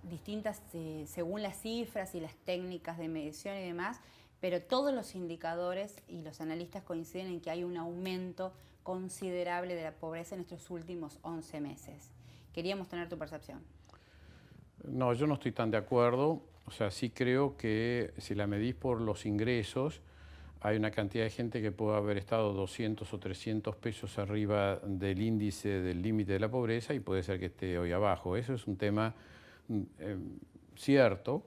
distintas según las cifras y las técnicas de medición y demás, pero todos los indicadores y los analistas coinciden en que hay un aumento considerable de la pobreza en estos últimos 11 meses. Queríamos tener tu percepción. No, yo no estoy tan de acuerdo. O sea, sí creo que si la medís por los ingresos, hay una cantidad de gente que puede haber estado 200 o 300 pesos arriba del índice del límite de la pobreza y puede ser que esté hoy abajo. Eso es un tema cierto,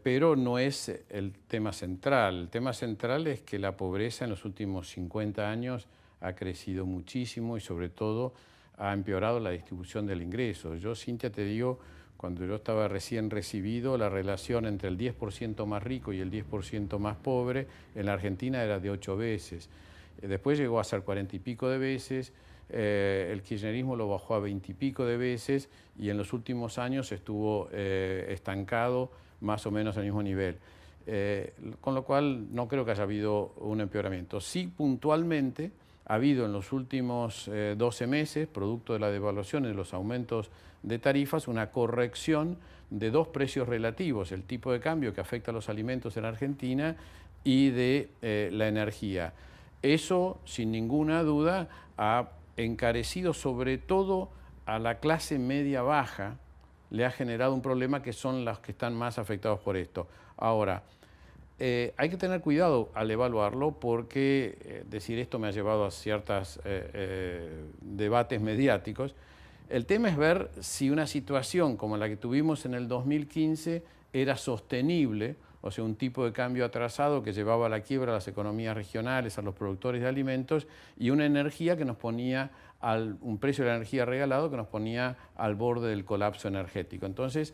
pero no es el tema central. El tema central es que la pobreza en los últimos 50 años ha crecido muchísimo y sobre todo ha empeorado la distribución del ingreso. Yo, Cintia, te digo, cuando yo estaba recién recibido, la relación entre el 10% más rico y el 10% más pobre en la Argentina era de 8 veces. Después llegó a ser 40 y pico de veces, el kirchnerismo lo bajó a 20 y pico de veces y en los últimos años estuvo estancado más o menos al mismo nivel. Con lo cual no creo que haya habido un empeoramiento. Sí, puntualmente ha habido en los últimos 12 meses, producto de la devaluación y de los aumentos de tarifas, una corrección de dos precios relativos, el tipo de cambio que afecta a los alimentos en Argentina y de la energía. Eso, sin ninguna duda, ha encarecido sobre todo a la clase media-baja, le ha generado un problema que son los que están más afectados por esto. Ahora, hay que tener cuidado al evaluarlo porque decir esto me ha llevado a ciertos debates mediáticos. El tema es ver si una situación como la que tuvimos en el 2015 era sostenible, o sea, un tipo de cambio atrasado que llevaba a la quiebra a las economías regionales, a los productores de alimentos, y una energía que nos ponía, un precio de la energía regalado que nos ponía al borde del colapso energético. Entonces,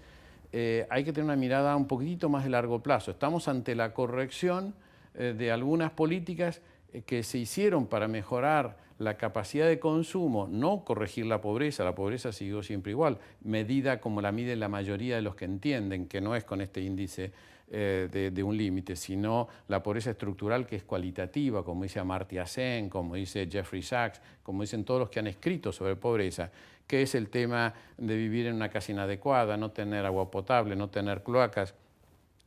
hay que tener una mirada un poquitito más de largo plazo. Estamos ante la corrección de algunas políticas que se hicieron para mejorar la capacidad de consumo, no corregir la pobreza siguió siempre igual, medida como la miden la mayoría de los que entienden, que no es con este índice de un límite, sino la pobreza estructural que es cualitativa, como dice Amartya Sen, como dice Jeffrey Sachs, como dicen todos los que han escrito sobre pobreza, que es el tema de vivir en una casa inadecuada, no tener agua potable, no tener cloacas,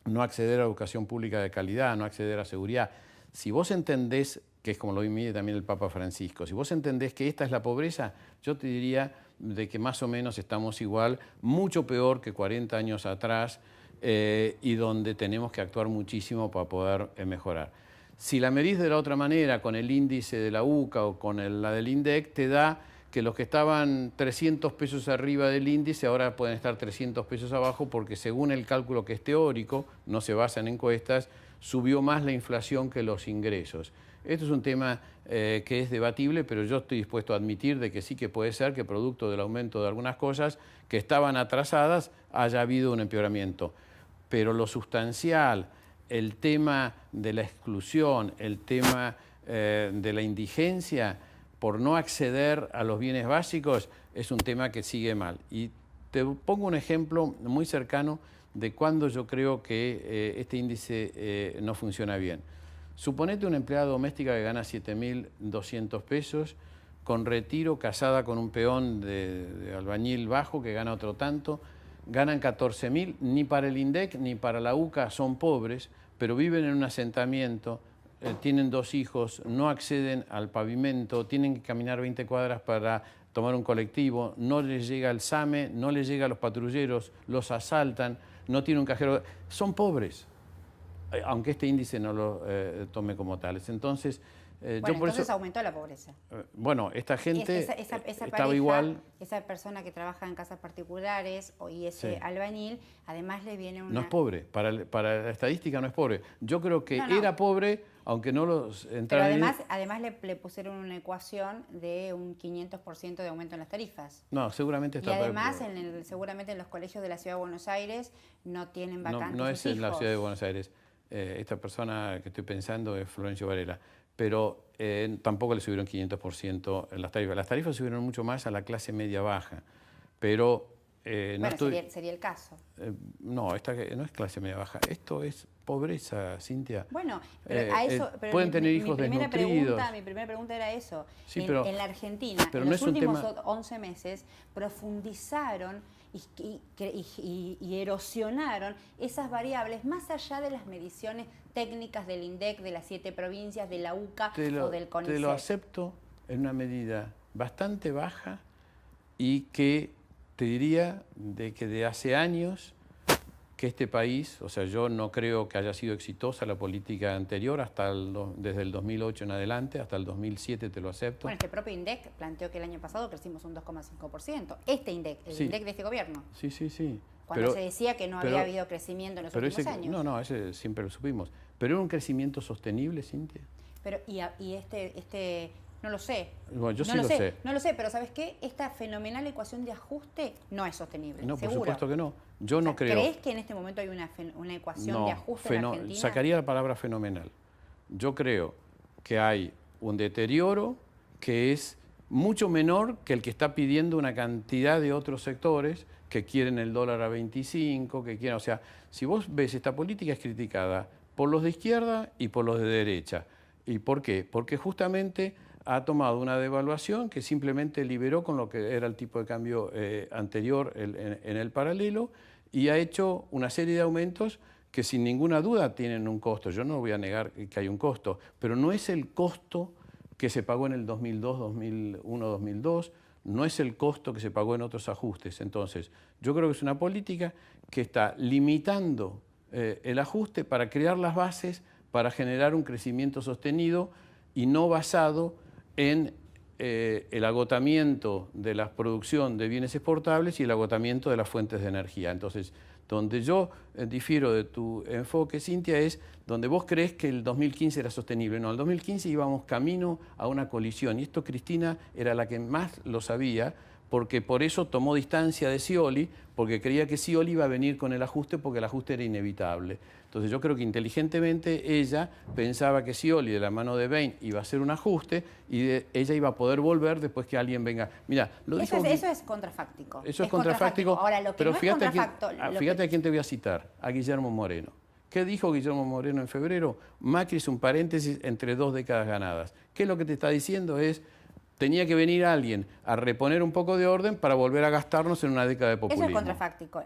no acceder a educación pública de calidad, no acceder a seguridad. Si vos entendés, que es como lo mide también el Papa Francisco, si vos entendés que esta es la pobreza, yo te diría de que más o menos estamos igual, mucho peor que 40 años atrás, y donde tenemos que actuar muchísimo para poder mejorar. Si la medís de la otra manera, con el índice de la UCA o con la del INDEC, te da que los que estaban 300 pesos arriba del índice ahora pueden estar 300 pesos abajo porque según el cálculo que es teórico, no se basa en encuestas, subió más la inflación que los ingresos. Esto es un tema que es debatible, pero yo estoy dispuesto a admitir de que sí que puede ser que producto del aumento de algunas cosas que estaban atrasadas haya habido un empeoramiento. Pero lo sustancial, el tema de la exclusión, el tema de la indigencia por no acceder a los bienes básicos es un tema que sigue mal. Y te pongo un ejemplo muy cercano de cuando yo creo que este índice no funciona bien. Suponete una empleada doméstica que gana 7.200 pesos, con retiro, casada con un peón de albañil bajo que gana otro tanto, ganan 14.000, ni para el INDEC ni para la UCA son pobres, pero viven en un asentamiento, tienen 2 hijos, no acceden al pavimento, tienen que caminar 20 cuadras para tomar un colectivo, no les llega el SAME, no les llega a los patrulleros, los asaltan, no tienen un cajero, son pobres, aunque este índice no lo tome como tales. Entonces, bueno, yo por entonces eso, aumentó la pobreza. Bueno, esta gente esa estaba pareja, igual. Esa persona que trabaja en casas particulares y ese Sí. albañil, además le viene una... No es pobre, para la estadística no es pobre. Yo creo que No. era pobre, aunque no los Pero entraran. además le pusieron una ecuación de un 500% de aumento en las tarifas. No, seguramente Y está. además, seguramente en los colegios de la Ciudad de Buenos Aires no tienen vacantes No es sus en la hijos. Ciudad de Buenos Aires. Esta persona que estoy pensando es Florencio Varela. Pero tampoco le subieron 500% en las tarifas. Las tarifas subieron mucho más a la clase media-baja. Pero Bueno, sería el caso. no, esta no es clase media-baja. Esto es pobreza, Cintia. Bueno, pero a eso... Pero pueden tener hijos desnutridos. Mi primera pregunta era eso. Sí, en la Argentina, pero en no los es un últimos tema... 11 meses, profundizaron y erosionaron esas variables más allá de las mediciones técnicas del INDEC, de las 7 provincias, de la UCA o del CONICET. Te lo acepto en una medida bastante baja y que te diría de que de hace años que este país, o sea, yo no creo que haya sido exitosa la política anterior, desde el 2008 en adelante, hasta el 2007 te lo acepto. Bueno, este propio INDEC planteó que el año pasado crecimos un 2,5%. Este INDEC, el INDEC de este gobierno. Sí, sí, sí. Cuando se decía que no había habido crecimiento en los últimos años. No, ese siempre lo supimos. Pero era un crecimiento sostenible, Cintia. Pero, no lo sé. Bueno, yo sí lo sé. No lo sé, pero ¿sabes qué? Esta fenomenal ecuación de ajuste no es sostenible. No, seguro. por supuesto que no. Yo no creo. ¿Crees que en este momento hay una ecuación de ajuste en Argentina? Sacaría la palabra fenomenal. Yo creo que hay un deterioro que es mucho menor que el que está pidiendo una cantidad de otros sectores que quieren el dólar a 25, que quieren... O sea, si vos ves, esta política es criticada por los de izquierda y por los de derecha. ¿Y por qué? Porque justamente ha tomado una devaluación que simplemente liberó con lo que era el tipo de cambio anterior en el paralelo y ha hecho una serie de aumentos que sin ninguna duda tienen un costo. Yo no voy a negar que hay un costo, pero no es el costo que se pagó en el 2002, 2001, 2002, no es el costo que se pagó en otros ajustes. Entonces, yo creo que es una política que está limitando el ajuste para crear las bases para generar un crecimiento sostenido y no basado en el agotamiento de la producción de bienes exportables y el agotamiento de las fuentes de energía. Entonces, donde yo difiero de tu enfoque, Cintia, es donde vos crees que el 2015 era sostenible. No, el 2015 íbamos camino a una colisión y esto Cristina era la que más lo sabía, porque por eso tomó distancia de Scioli, porque creía que Scioli iba a venir con el ajuste porque el ajuste era inevitable. Entonces yo creo que inteligentemente ella pensaba que Scioli de la mano de Bain iba a hacer un ajuste y ella iba a poder volver después que alguien venga. Mira, eso es contrafáctico. Eso es contrafáctico. Ahora, lo que pero no fíjate, es contrafacto, fíjate a quién te voy a citar, a Guillermo Moreno. ¿Qué dijo Guillermo Moreno en febrero? Macri es un paréntesis entre 2 décadas ganadas. ¿Qué es lo que te está diciendo? Tenía que venir alguien a reponer un poco de orden para volver a gastarnos en una década de populismo. Eso es contrafáctico.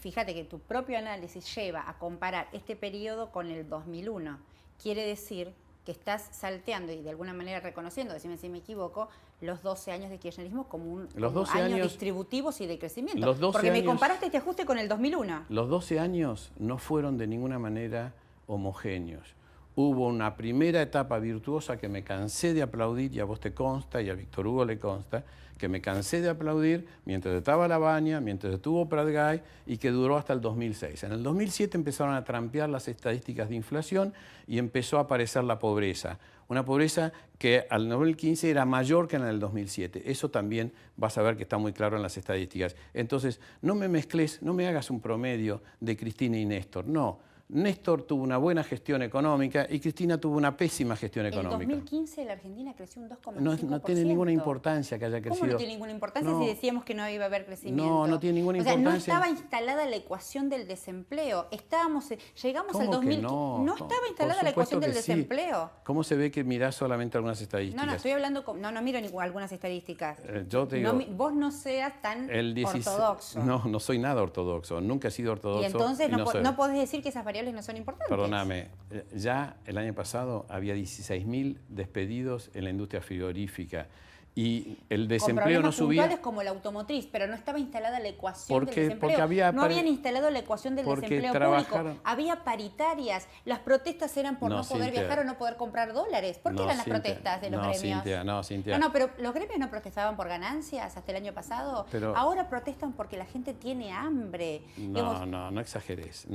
Fíjate que tu propio análisis lleva a comparar este periodo con el 2001. Quiere decir que estás salteando y de alguna manera reconociendo, decime si me equivoco, los 12 años de kirchnerismo como años distributivos y de crecimiento. Porque me comparaste este ajuste con el 2001. Los 12 años no fueron de ninguna manera homogéneos. Hubo una primera etapa virtuosa que me cansé de aplaudir, y a vos te consta, y a Víctor Hugo le consta, que me cansé de aplaudir mientras estaba Lavagna, mientras estuvo Pratgay, y que duró hasta el 2006. En el 2007 empezaron a trampear las estadísticas de inflación y empezó a aparecer la pobreza. Una pobreza que al 2015 era mayor que en el 2007. Eso también vas a ver que está muy claro en las estadísticas. Entonces, no me mezcles, no me hagas un promedio de Cristina y Néstor, no. Néstor tuvo una buena gestión económica y Cristina tuvo una pésima gestión económica. En 2015 la Argentina creció un 2,5%. No tiene ninguna importancia que haya crecido. ¿Cómo no tiene ninguna importancia si decíamos que no iba a haber crecimiento? No tiene ninguna importancia. O sea, no estaba instalada la ecuación del desempleo. Llegamos al 2015. No estaba instalada la ecuación del desempleo. ¿Cómo se ve que mirás solamente algunas estadísticas? No, estoy hablando no miro algunas estadísticas. Yo te digo, vos no seas tan ortodoxo. No soy nada ortodoxo. Nunca he sido ortodoxo. Y entonces no podés decir que esas variables no son importantes. Perdóname, ya el año pasado había 16.000 despedidos en la industria frigorífica y el desempleo no subía. Puntuales como la automotriz, pero no estaba instalada la ecuación del desempleo. No habían instalado la ecuación del desempleo público. Había paritarias. Las protestas eran por no poder viajar o no poder comprar dólares. ¿Por qué eran las protestas de los gremios? Cintia. No, pero los gremios no protestaban por ganancias hasta el año pasado. Ahora protestan porque la gente tiene hambre. No exageres.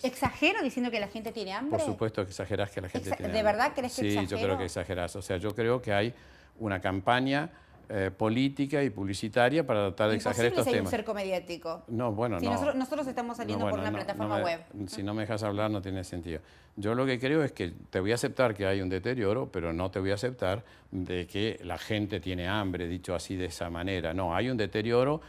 ¿Exagero diciendo que la gente tiene hambre? Por supuesto que exagerás que la gente tiene hambre. ¿De verdad crees que exagero? Sí, yo creo que exagerás. O sea, yo creo que hay una campaña política y publicitaria para tratar de exagerar estos temas. Hay un cerco mediático. No, bueno, si nosotros estamos saliendo por una plataforma web. Si no me dejas hablar no tiene sentido. Yo lo que creo es que te voy a aceptar que hay un deterioro, pero no te voy a aceptar de que la gente tiene hambre, dicho así de esa manera. No, hay un deterioro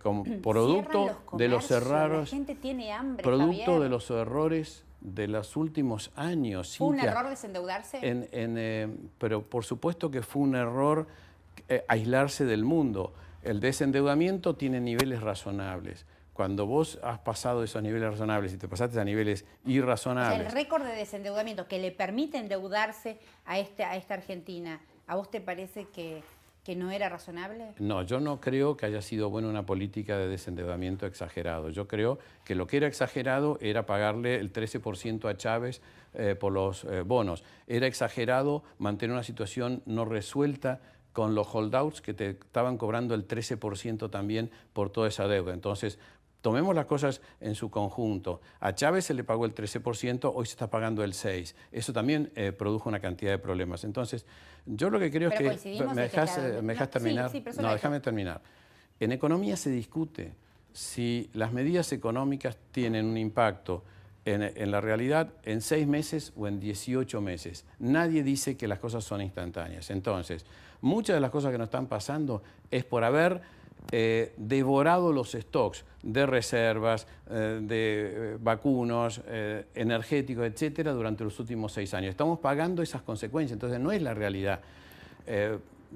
como producto de los errores. La gente tiene hambre, producto Javier. De los errores de los últimos años. ¿Fue un error desendeudarse? Pero por supuesto que fue un error aislarse del mundo. El desendeudamiento tiene niveles razonables. Cuando vos has pasado esos niveles razonables y te pasaste a niveles irrazonables... O sea, el récord de desendeudamiento que le permite endeudarse a esta Argentina, ¿a vos te parece que no era razonable? No, yo no creo que haya sido buena una política de desendeudamiento exagerado. Yo creo que lo que era exagerado era pagarle el 13% a Chávez por los bonos. Era exagerado mantener una situación no resuelta con los holdouts que te estaban cobrando el 13% también por toda esa deuda. Entonces, tomemos las cosas en su conjunto. A Chávez se le pagó el 13%, hoy se está pagando el 6%. Eso también produjo una cantidad de problemas. Entonces, yo lo que creo es que... ¿Me dejas terminar? Sí, no, déjame terminar. En economía se discute si las medidas económicas tienen un impacto en la realidad en 6 meses o en 18 meses. Nadie dice que las cosas son instantáneas. Entonces, muchas de las cosas que nos están pasando es por haber devorado los stocks de reservas, de vacunos, energéticos, etcétera, durante los últimos 6 años. Estamos pagando esas consecuencias, entonces no es la realidad.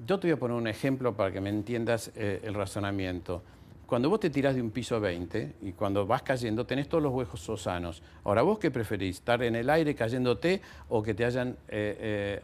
Yo te voy a poner un ejemplo para que me entiendas el razonamiento. Cuando vos te tirás de un piso 20 y cuando vas cayendo tenés todos los huesos sanos. Ahora, ¿vos qué preferís? ¿Estar en el aire cayéndote o que te hayan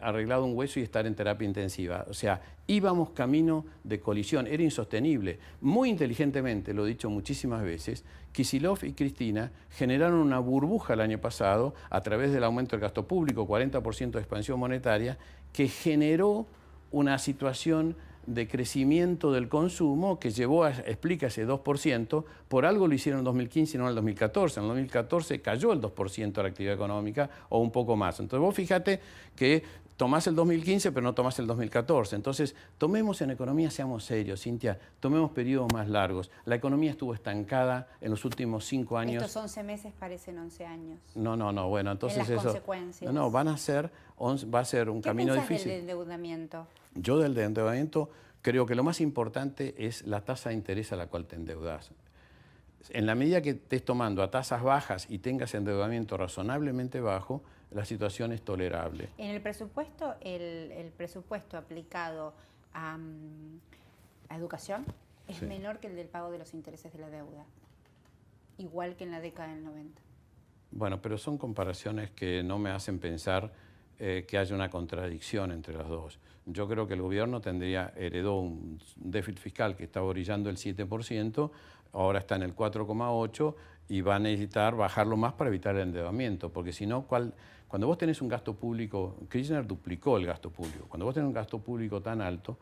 arreglado un hueso y estar en terapia intensiva? O sea, íbamos camino de colisión, era insostenible. Muy inteligentemente, lo he dicho muchísimas veces, Kicillof y Cristina generaron una burbuja el año pasado a través del aumento del gasto público, 40% de expansión monetaria, que generó una situación de crecimiento del consumo que llevó a, explica ese 2%, por algo lo hicieron en 2015 y no en el 2014. En el 2014 cayó el 2% de la actividad económica o un poco más. Entonces vos fíjate que tomás el 2015 pero no tomás el 2014. Entonces tomemos en economía, seamos serios, Cintia, tomemos periodos más largos. La economía estuvo estancada en los últimos 5 años. Estos 11 meses parecen 11 años. No, bueno, entonces en las consecuencias. No, va a ser un camino difícil. ¿Qué piensas del endeudamiento? Yo del endeudamiento creo que lo más importante es la tasa de interés a la cual te endeudas. En la medida que estés tomando a tasas bajas y tengas endeudamiento razonablemente bajo, la situación es tolerable. En el presupuesto, el presupuesto aplicado a educación es menor que el del pago de los intereses de la deuda, igual que en la década del 90. Bueno, pero son comparaciones que no me hacen pensar que haya una contradicción entre las dos. Yo creo que el gobierno heredó un déficit fiscal que estaba orillando el 7%, ahora está en el 4,8% y va a necesitar bajarlo más para evitar el endeudamiento, porque si no, cuando vos tenés un gasto público, Kirchner duplicó el gasto público, cuando vos tenés un gasto público tan alto,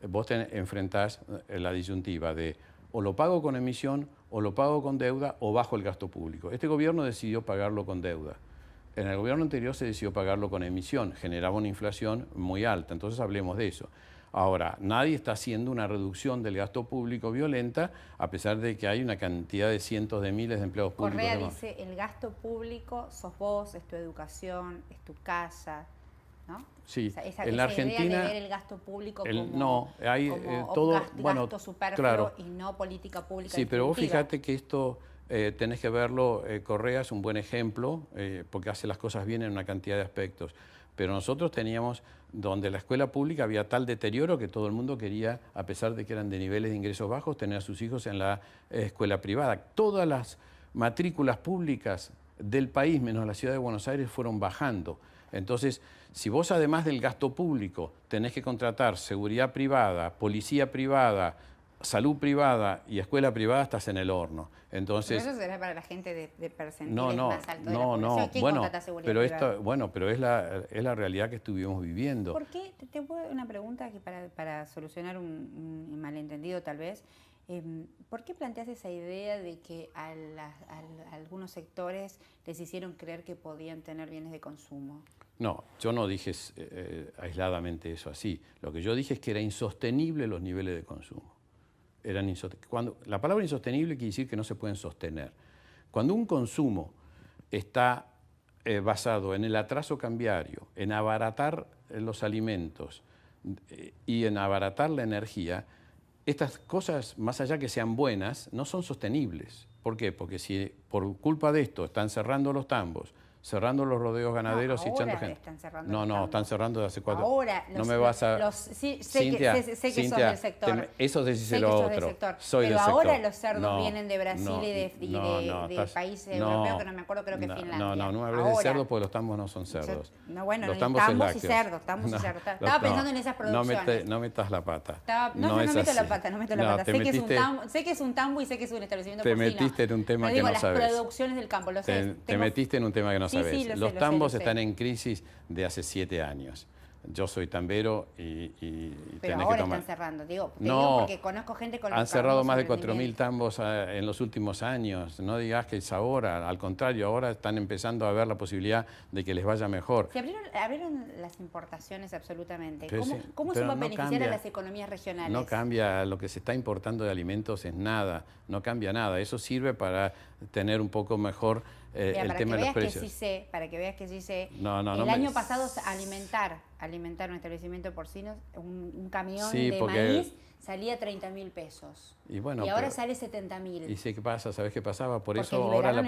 vos enfrentás la disyuntiva de o lo pago con emisión, o lo pago con deuda, o bajo el gasto público. Este gobierno decidió pagarlo con deuda. En el gobierno anterior se decidió pagarlo con emisión, generaba una inflación muy alta, entonces hablemos de eso. Ahora, nadie está haciendo una reducción del gasto público violenta, a pesar de que hay una cantidad de cientos de miles de empleados públicos. Correa dice, el gasto público sos vos, es tu educación, es tu casa, ¿no? Sí, o sea, en la Argentina idea de ver el gasto público no, hay como todo, gasto superfluo, claro, y no política pública. Sí, pero vos fíjate que esto tenés que verlo, Correa es un buen ejemplo, porque hace las cosas bien en una cantidad de aspectos. Pero nosotros teníamos, donde la escuela pública había tal deterioro que todo el mundo quería, a pesar de que eran de niveles de ingresos bajos, tener a sus hijos en la escuela privada. Todas las matrículas públicas del país, menos la ciudad de Buenos Aires, fueron bajando. Entonces, si vos además del gasto público tenés que contratar seguridad privada, policía privada, salud privada y escuela privada, estás en el horno. Entonces, pero eso será para la gente de percentiles más altos de la población. ¿Quién contrata seguridad privada? Pero es la realidad que estuvimos viviendo. ¿Por qué? Te puedo una pregunta que para solucionar un malentendido tal vez. ¿Por qué planteas esa idea de que a algunos sectores les hicieron creer que podían tener bienes de consumo? No, yo no dije aisladamente eso así. Lo que yo dije es que era insostenible los niveles de consumo. La palabra insostenible quiere decir que no se pueden sostener. Cuando un consumo está basado en el atraso cambiario, en abaratar los alimentos y en abaratar la energía, estas cosas, más allá que sean buenas, no son sostenibles. ¿Por qué? Porque si por culpa de esto están cerrando los tambos, cerrando los rodeos ganaderos y echando gente. Están cerrando No, están cerrando desde hace 4 años. Ahora, no me vas a... sí, Cintia, sé que sos del sector. Eso decíselo otro. Soy pero del sector. ahora los cerdos vienen de Brasil y de países europeos que no me acuerdo, creo que Finlandia. No me hables de cerdos porque los tambos no son cerdos. Bueno, los tambos y cerdos. Estaba pensando en esas producciones. No metas la pata. No meto la pata. Sé que es un tambo y sé que es un establecimiento porcino. Te metiste en un tema que no sabes. Las producciones del campo, te metiste en un tema que no sabes. Los tambos sé. están en crisis de hace 7 años. Yo soy tambero y pero tenés ahora que tomar... están cerrando, digo porque conozco gente con han cerrado más de 4.000 tambos en los últimos años. No digas que es ahora, al contrario, ahora están empezando a ver la posibilidad de que les vaya mejor. Se abrieron las importaciones absolutamente. ¿Cómo se va a beneficiar a las economías regionales? No cambia, lo que se está importando de alimentos es nada, no cambia nada. Eso sirve para tener un poco mejor el tema de los precios. Para que veas que sí sé. El año pasado alimentar un establecimiento porcino, un camión de maíz salía 30.000 pesos. Y ahora sale 70.000. ¿Y sé qué pasa? ¿Sabes qué pasaba? Por Porque eso ahora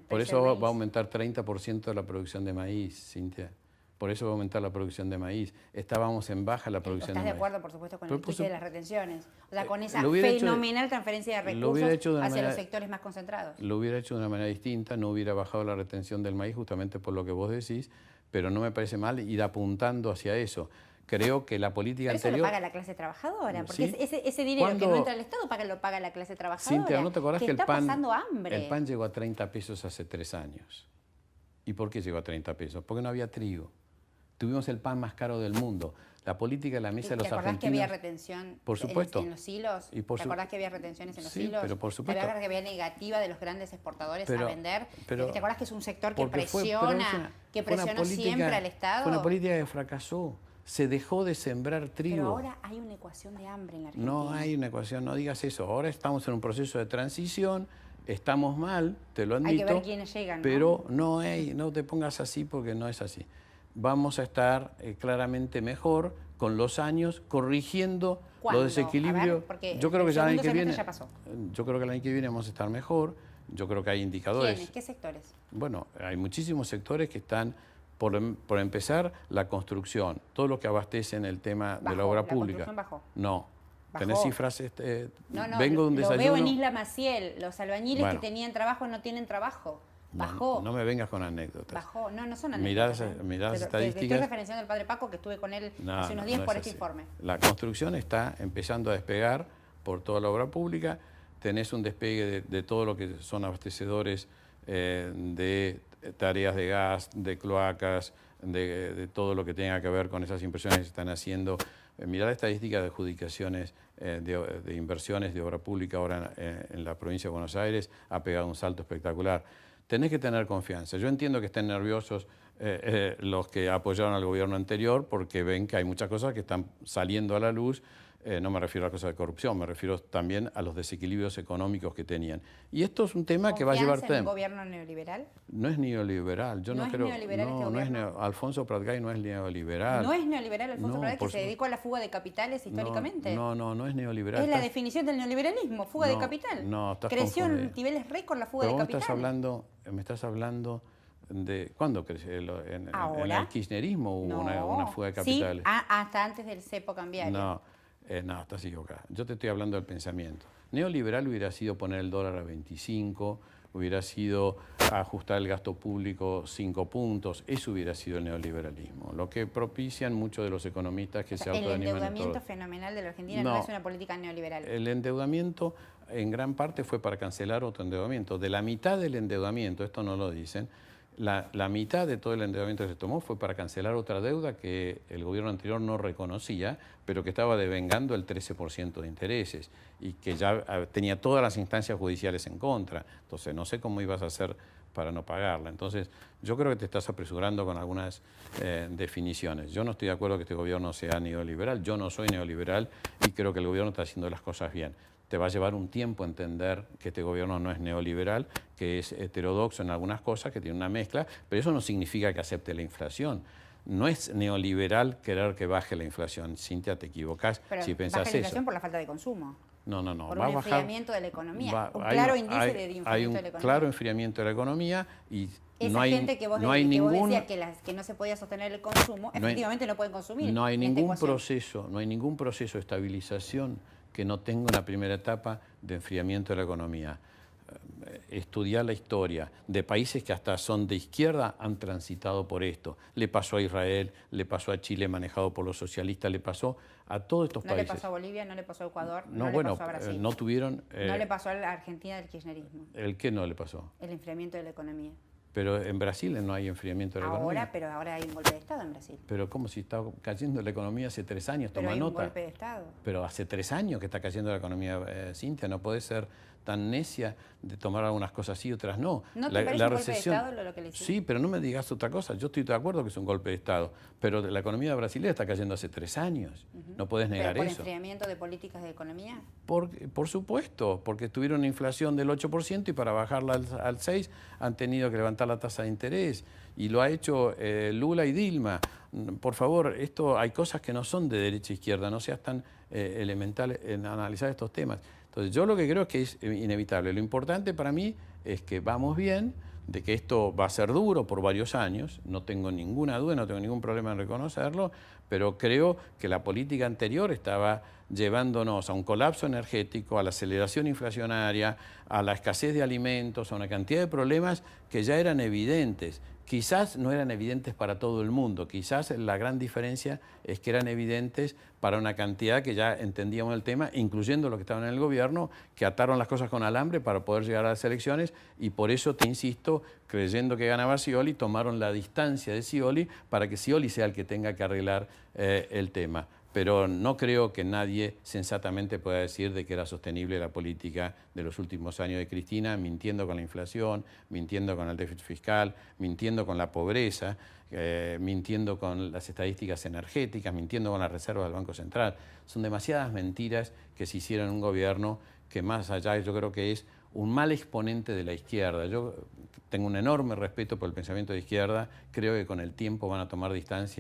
por eso va a aumentar 30% la producción de maíz, Cintia. Por eso va a aumentar la producción de maíz. Estábamos en baja la producción de maíz. ¿Estás de acuerdo, por supuesto, con el quite de las retenciones? O sea, con esa fenomenal transferencia de recursos hacia los sectores más concentrados. Lo hubiera hecho de una manera distinta, no hubiera bajado la retención del maíz justamente por lo que vos decís, pero no me parece mal ir apuntando hacia eso. Creo que la política anterior... Eso lo paga la clase trabajadora, porque ese dinero que no entra al Estado lo paga la clase trabajadora. Cintia, ¿no te acordás que está pasando hambre? El pan llegó a 30 pesos hace 3 años? ¿Y por qué llegó a 30 pesos? Porque no había trigo. Tuvimos el pan más caro del mundo. La política de la mesa de los argentinos... ¿Te acordás que había retención por supuesto. En los hilos? ¿Te acordás que había retenciones en los hilos? Pero por supuesto. ¿Te acordás que había negativa de los grandes exportadores a vender? ¿Te acordás que es un sector que presiona siempre al Estado? Fue una política que fracasó. Se dejó de sembrar trigo. Pero ahora hay una ecuación de hambre en la Argentina. No hay una ecuación, no digas eso. Ahora estamos en un proceso de transición, estamos mal, te lo admito. Hay que ver quiénes llegan, ¿no? Pero no te pongas así porque no es así. Vamos a estar claramente mejor con los años, corrigiendo los desequilibrios. Yo creo que ya el año que viene, yo creo que el año que viene vamos a estar mejor. Yo creo que hay indicadores. ¿Quiénes? ¿Qué sectores? Bueno, hay muchísimos sectores que están, por empezar, la construcción, todo lo que abastece en el tema de la obra pública. ¿La construcción bajó? No. ¿Bajó? ¿Tenés cifras? Vengo de un desayuno. Lo veo en Isla Maciel. Los albañiles que tenían trabajo no tienen trabajo. Bajó. No me vengas con anécdotas. Bajó. No son anécdotas. Mirá las estadísticas. Estoy referenciando al padre Paco, que estuve con él hace unos días por este informe. La construcción está empezando a despegar por toda la obra pública. Tenés un despegue de todo lo que son abastecedores de tareas de gas, de cloacas, de todo lo que tenga que ver con esas inversiones que se están haciendo. Mirá la estadística de adjudicaciones de inversiones de obra pública ahora en la provincia de Buenos Aires, ha pegado un salto espectacular. Tenés que tener confianza. Yo entiendo que estén nerviosos los que apoyaron al gobierno anterior porque ven que hay muchas cosas que están saliendo a la luz. No me refiero a cosas de corrupción, me refiero también a los desequilibrios económicos que tenían. Y esto es un tema que va a llevar tiempo. ¿Es un gobierno neoliberal? No es neoliberal. Yo no creo. Neoliberal Alfonso Pratgay no es neoliberal. ¿No es neoliberal Alfonso Pratgay, que se dedicó a la fuga de capitales históricamente? No es neoliberal. Es la definición del neoliberalismo, fuga de capital. No, estás creció confundido. En niveles récord la fuga de capital. Me estás hablando de... ¿Cuándo creció? ¿En el kirchnerismo hubo una fuga de capitales? Sí, hasta antes del cepo cambiario. No, estás equivocado. Yo te estoy hablando del pensamiento. Neoliberal hubiera sido poner el dólar a 25, hubiera sido ajustar el gasto público 5 puntos. Eso hubiera sido el neoliberalismo. Lo que propician muchos de los economistas que se autoaniman. El endeudamiento fenomenal de la Argentina no es una política neoliberal. El endeudamiento en gran parte fue para cancelar otro endeudamiento. De la mitad del endeudamiento, esto no lo dicen, la mitad de todo el endeudamiento que se tomó fue para cancelar otra deuda que el gobierno anterior no reconocía, pero que estaba devengando el 13% de intereses y que ya tenía todas las instancias judiciales en contra. Entonces, no sé cómo ibas a hacer para no pagarla. Entonces, yo creo que te estás apresurando con algunas definiciones. Yo no estoy de acuerdo que este gobierno sea neoliberal, yo no soy neoliberal y creo que el gobierno está haciendo las cosas bien. Te va a llevar un tiempo entender que este gobierno no es neoliberal, que es heterodoxo en algunas cosas, que tiene una mezcla, pero eso no significa que acepte la inflación. No es neoliberal querer que baje la inflación. Cintia, te equivocás si pensás eso. Baja la inflación por la falta de consumo. No, no, no. Por Va un a bajar, enfriamiento de la economía. Un claro índice de enfriamiento hay un de la economía. claro enfriamiento de la economía y Esa no hay, gente que vos, no hay que vos ningún, decías que no se podía sostener el consumo, efectivamente no pueden consumir. no hay en esta ningún ecuación. proceso, no hay ningún proceso de estabilización que no tenga una primera etapa de enfriamiento de la economía. Estudiar la historia de países que hasta son de izquierda han transitado por esto. Le pasó a Israel, le pasó a Chile manejado por los socialistas, le pasó a todos estos países. No le pasó a Bolivia, no le pasó a Ecuador, No, no bueno, le pasó a Brasil. no tuvieron... no le pasó a la Argentina del kirchnerismo. ¿El qué no le pasó? El enfriamiento de la economía. Pero en Brasil no hay enfriamiento de la economía. Pero ahora hay un golpe de Estado en Brasil. Pero ¿cómo si está cayendo la economía hace 3 años? Pero Toma hay un nota. golpe de Estado. Pero hace 3 años que está cayendo la economía, Cintia. No puede ser tan necia de tomar algunas cosas sí y otras no. ¿No te parece un golpe de Estado lo que le hiciste? Sí, pero no me digas otra cosa. Yo estoy de acuerdo que es un golpe de Estado. Pero la economía brasileña está cayendo hace 3 años. No puedes negar ¿Pero por eso. enfriamiento de políticas de economía? Por supuesto, porque tuvieron una inflación del 8% y para bajarla al 6% han tenido que levantar la tasa de interés. Y lo ha hecho Lula y Dilma. Por favor, hay cosas que no son de derecha e izquierda, no seas tan elemental en analizar estos temas. Entonces, yo lo que creo es que es inevitable. Lo importante para mí es que vamos bien, de que esto va a ser duro por varios años, no tengo ninguna duda, no tengo ningún problema en reconocerlo, pero creo que la política anterior estaba llevándonos a un colapso energético, a la aceleración inflacionaria, a la escasez de alimentos, a una cantidad de problemas que ya eran evidentes. Quizás no eran evidentes para todo el mundo, quizás la gran diferencia es que eran evidentes para una cantidad que ya entendíamos el tema, incluyendo los que estaban en el gobierno, que ataron las cosas con alambre para poder llegar a las elecciones y por eso, te insisto, creyendo que ganaba Scioli, tomaron la distancia de Scioli para que Scioli sea el que tenga que arreglar el tema. Pero no creo que nadie sensatamente pueda decir de que era sostenible la política de los últimos años de Cristina, mintiendo con la inflación, mintiendo con el déficit fiscal, mintiendo con la pobreza, mintiendo con las estadísticas energéticas, mintiendo con las reservas del Banco Central. Son demasiadas mentiras que se hicieron en un gobierno que más allá yo creo que es un mal exponente de la izquierda. Yo tengo un enorme respeto por el pensamiento de izquierda, creo que con el tiempo van a tomar distancia